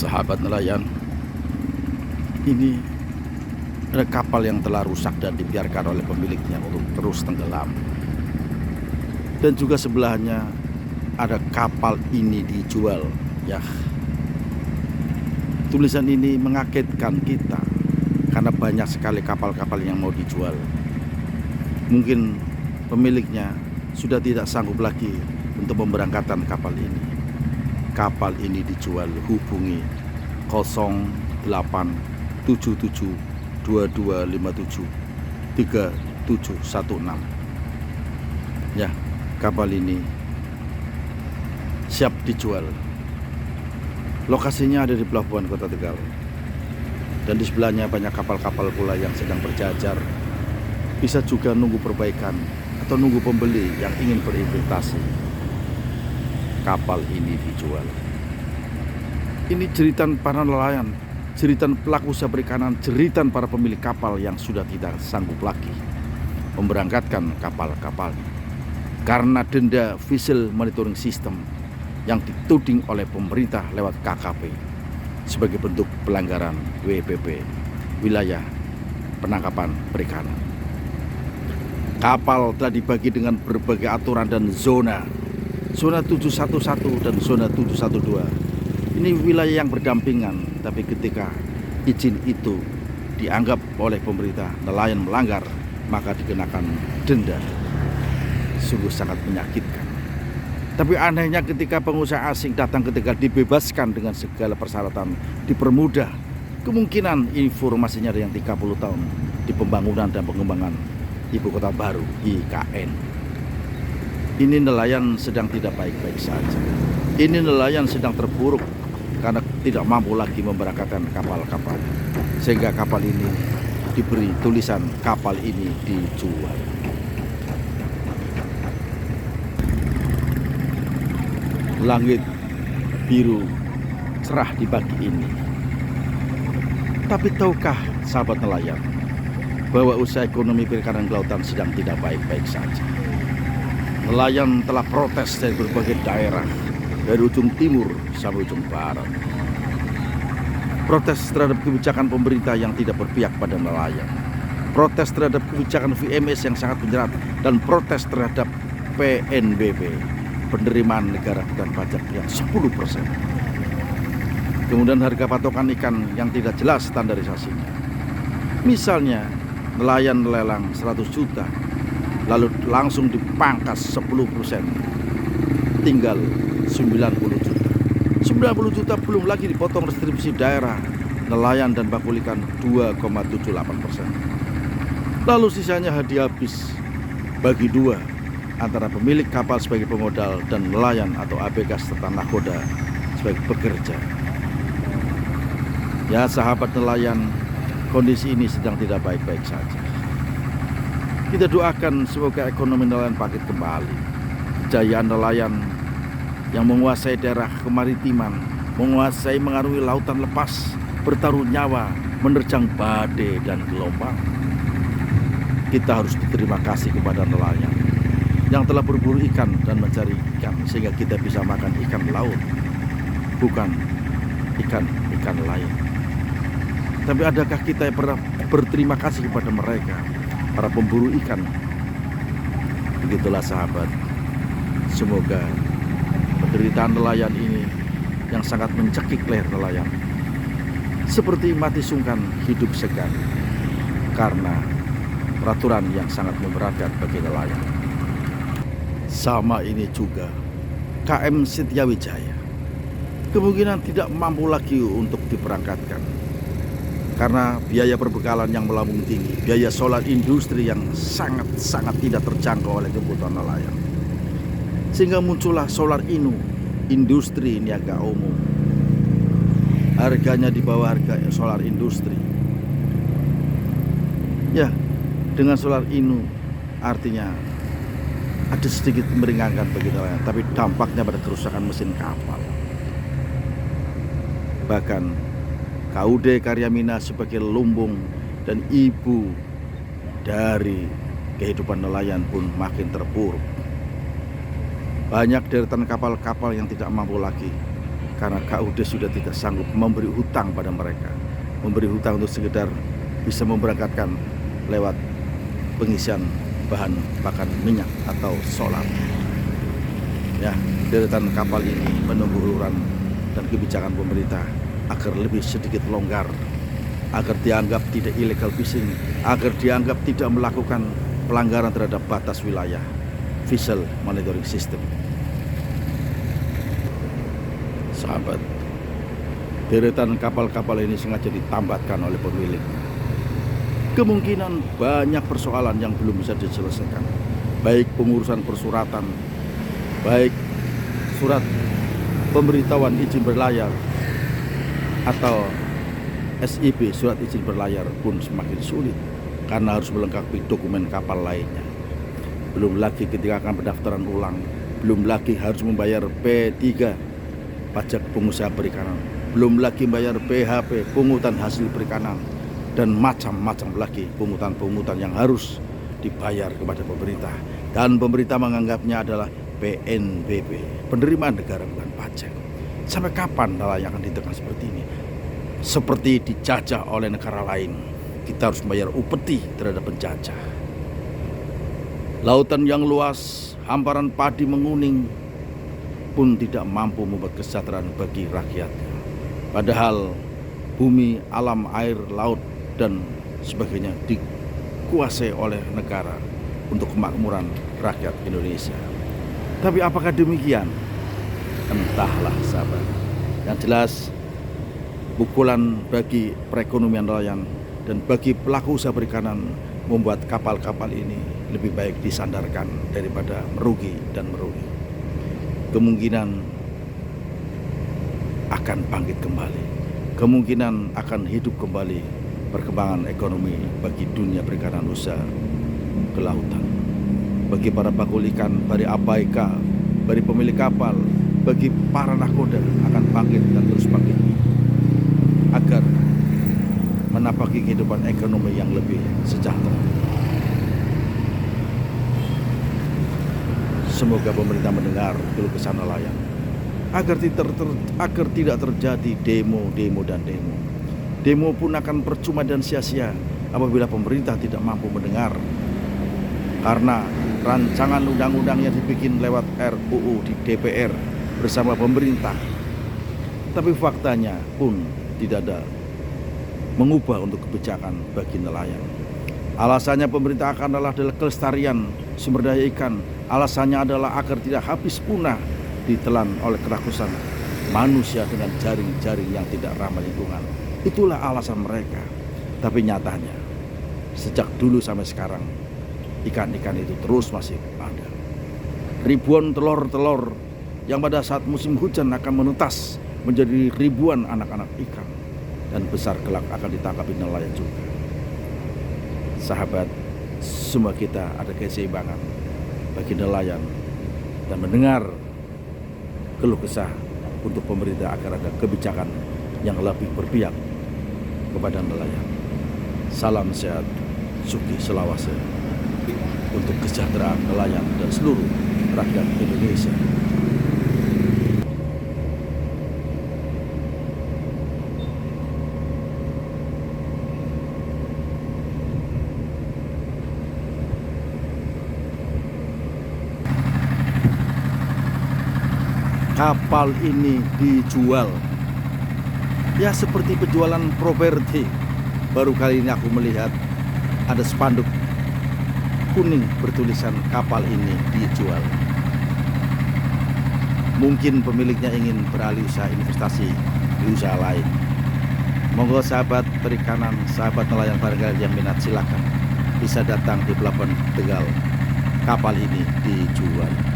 Sahabat nelayan, ini ada kapal yang telah rusak dan dibiarkan oleh pemiliknya untuk terus tenggelam. Dan juga sebelahnya ada kapal ini dijual. Ya, tulisan ini mengagetkan kita karena banyak sekali kapal-kapal yang mau dijual. Mungkin pemiliknya sudah tidak sanggup lagi untuk memberangkatkan kapal ini. Kapal ini dijual, hubungi 0877 2257 3716. Ya, kapal ini siap dijual. Lokasinya ada di pelabuhan Kota Tegal. Dan di sebelahnya banyak kapal-kapal pula yang sedang berjajar. Bisa juga nunggu perbaikan atau nunggu pembeli yang ingin berinvestasi. Kapal ini dijual. Ini jeritan para nelayan, jeritan pelaku usaha perikanan, jeritan para pemilik kapal yang sudah tidak sanggup lagi memberangkatkan kapal-kapalnya karena denda vessel monitoring system yang dituding oleh pemerintah lewat KKP sebagai bentuk pelanggaran WPP, wilayah penangkapan perikanan. Kapal telah dibagi dengan berbagai aturan dan zona 711 dan zona 712. Ini wilayah yang berdampingan, tapi ketika izin itu dianggap oleh pemerintah nelayan melanggar, maka dikenakan denda. Sungguh sangat menyakitkan. Tapi anehnya ketika pengusaha asing datang ketika dibebaskan dengan segala persyaratan, dipermudah, kemungkinan informasinya ada yang 30 tahun di pembangunan dan pengembangan ibu kota baru IKN. Ini nelayan sedang tidak baik-baik saja. Ini nelayan sedang terpuruk karena tidak mampu lagi memberangkatkan kapal-kapal. Sehingga kapal ini diberi tulisan kapal ini dijual. Langit biru cerah di pagi ini. Tapi tahukah sahabat nelayan bahwa usaha ekonomi perikanan kelautan sedang tidak baik-baik saja. Nelayan telah protes dari berbagai daerah, dari ujung timur sampai ujung barat. Protes terhadap kebijakan pemerintah yang tidak berpihak pada nelayan. Protes terhadap kebijakan VMS yang sangat menjerat. Dan protes terhadap PNBP, penerimaan negara bukan pajak yang 10%. Kemudian harga patokan ikan yang tidak jelas standarisasinya. Misalnya, nelayan melelang 100 juta, lalu langsung dipangkas 10%, tinggal 90 juta. 90 juta belum lagi dipotong restribusi daerah, nelayan dan bakul ikan 2,78%. Lalu sisanya habis bagi dua antara pemilik kapal sebagai pemodal dan nelayan atau ABK serta nakoda sebagai pekerja. Ya sahabat nelayan, kondisi ini sedang tidak baik-baik saja. Kita doakan semoga ekonomi nelayan bangkit kembali. Kejayaan nelayan yang menguasai daerah kemaritiman, menguasai mengarungi lautan lepas, bertaruh nyawa, menerjang badai dan gelombang. Kita harus berterima kasih kepada nelayan yang telah berburu ikan dan mencari ikan sehingga kita bisa makan ikan laut, bukan ikan lain. Tapi adakah kita yang pernah berterima kasih kepada mereka, para pemburu ikan? Begitulah sahabat, semoga penderitaan nelayan ini yang sangat mencekik leher nelayan seperti mati sungkan hidup segan karena peraturan yang sangat memberatkan bagi nelayan. Sama ini juga KM Setiawijaya kemungkinan tidak mampu lagi untuk diberangkatkan karena biaya perbekalan yang melambung tinggi, biaya solar industri yang sangat tidak terjangkau oleh kebutuhan nelayan. Sehingga muncullah solar industri niaga umum. Harganya di bawah harga solar industri. Ya, dengan solar artinya ada sedikit meringankan bagi nelayan, tapi dampaknya pada kerusakan mesin kapal. Bahkan KUD Karyamina sebagai lumbung dan ibu dari kehidupan nelayan pun makin terpuruk. Banyak deretan kapal-kapal yang tidak mampu lagi karena KUD sudah tidak sanggup memberi hutang pada mereka, memberi hutang untuk sekedar bisa memberangkatkan lewat pengisian bahan bakar minyak atau solar. Ya, deretan kapal ini menunggu uluran dan kebijakan pemerintah agar lebih sedikit longgar, agar dianggap tidak illegal fishing, agar dianggap tidak melakukan pelanggaran terhadap batas wilayah vessel monitoring system. Sahabat, deretan kapal-kapal ini sengaja ditambatkan oleh pemilik. Kemungkinan banyak persoalan yang belum bisa diselesaikan, baik pengurusan persuratan, baik surat pemberitahuan izin berlayar atau SIB, surat izin berlayar pun semakin sulit karena harus melengkapi dokumen kapal lainnya. Belum lagi ketika akan pendaftaran ulang, belum lagi harus membayar P3, pajak pengusaha perikanan, belum lagi bayar PHP, pungutan hasil perikanan, dan macam-macam lagi pungutan-pungutan yang harus dibayar kepada pemerintah. Dan pemerintah menganggapnya adalah PNBP, penerimaan negara bukan pajak. Sampai kapan nelayan akan ditekan seperti ini? Seperti dijajah oleh negara lain, kita harus membayar upeti terhadap penjajah. Lautan yang luas, hamparan padi menguning pun tidak mampu membuat kesejahteraan bagi rakyatnya. Padahal bumi, alam, air, laut, dan sebagainya dikuasai oleh negara untuk kemakmuran rakyat Indonesia. Tapi apakah demikian? Entahlah sahabat. Yang jelas, pukulan bagi perekonomian nelayan dan bagi pelaku usaha perikanan membuat kapal-kapal ini lebih baik disandarkan daripada merugi dan merugi. Kemungkinan akan bangkit kembali, kemungkinan akan hidup kembali perkembangan ekonomi bagi dunia perikanan usaha kelautan, bagi para bakul ikan, bagi ABK, bagi pemilik kapal, bagi para nakoda akan bangkit dan terus bangkit agar menapaki kehidupan ekonomi yang lebih sejahtera. Semoga pemerintah mendengar keluh kesah nelayan agar tidak terjadi demo. Demo pun akan percuma dan sia-sia apabila pemerintah tidak mampu mendengar. Karena rancangan undang-undang yang dibikin lewat RUU di DPR bersama pemerintah, tapi faktanya pun tidak ada mengubah untuk kebijakan bagi nelayan. Alasannya pemerintah akan adalah kelestarian sumber daya ikan. Alasannya adalah agar tidak habis punah ditelan oleh kerakusan manusia dengan jaring-jaring yang tidak ramah lingkungan. Itulah alasan mereka. Tapi nyatanya, sejak dulu sampai sekarang, ikan-ikan itu terus masih ada. Ribuan telur-telur yang pada saat musim hujan akan menetas menjadi ribuan anak-anak ikan. Dan besar kelak akan ditangkapi nelayan juga. Sahabat, semua kita ada keseimbangan bagi nelayan dan mendengar keluh kesah untuk pemerintah agar ada kebijakan yang lebih berpihak kepada nelayan. Salam sehat, Suki Selawase untuk kesejahteraan nelayan dan seluruh rakyat Indonesia. Kapal ini dijual, ya seperti penjualan properti. Baru kali ini aku melihat ada spanduk kuning bertulisan kapal ini dijual. Mungkin pemiliknya ingin beralih usaha investasi di usaha lain. Monggo sahabat perikanan, sahabat nelayan barangkali yang minat, silakan bisa datang di Pelabuhan Tegal. Kapal ini dijual.